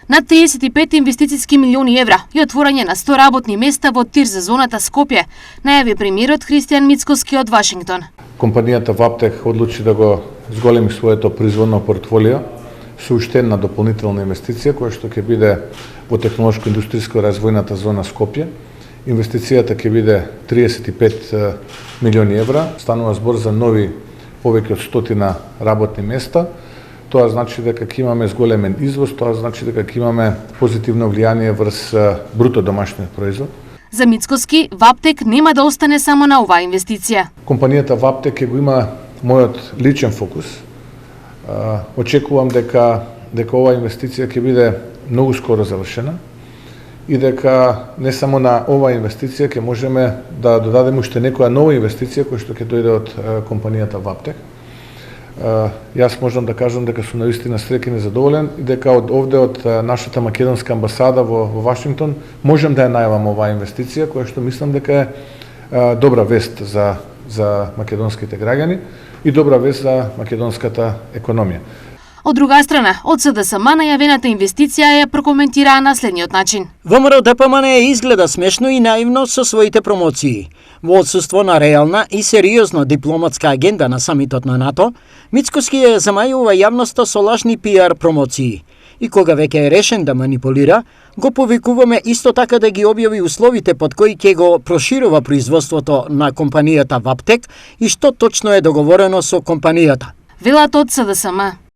Над 35 инвестициски милиони евра и отворање на 100 работни места во ТИР за зоната Скопје, најави премиерот Христијан Мицкоски од Вашингтон. Компанијата Ваптек одлучи да го зголеми своето производно портфолио со уште една дополнителна инвестиција која што ќе биде во технолошко-индустријско развојната зона Скопје. Инвестицијата ќе биде 35 милиони евра, станува збор за нови повеќе од 100 работни места. Тоа значи дека ќе имаме зголемен извоз, тоа значи дека ќе имаме позитивно влијание врз бруто домашниот производ. За Мицкоски, Ваптек нема да остане само на оваа инвестиција. Компанијата Ваптек ќе го има мојот личен фокус. Очекувам дека оваа инвестиција ќе биде многу скоро завршена и дека не само на оваа инвестиција ќе можеме да додадеме уште некоја нова инвестиција која што ќе дојде од компанијата Ваптек. Јас можам да кажам дека сум навистина среќен и задоволен и дека од нашата македонска амбасада во Вашингтон можам да ја најавам оваа инвестиција која што мислам дека е добра вест за македонските граѓани и добра вест за македонската економија. Од друга страна, од СДСМ најавената инвестиција ја прокоментираа на следниот начин. ВМРО ДПМН изгледа смешно и наивно со своите промоции. Во отсуство на реална и сериозна дипломатска агенда на самитот на НАТО, Мицкоски ја замајува јавноста со лажни пиар промоции. И кога веќе е решен да манипулира, го повикуваме исто така да ги објави условите под кои ќе го проширува производството на компанијата Ваптек и што точно е договорено со компанијата. Велат од СДСМ.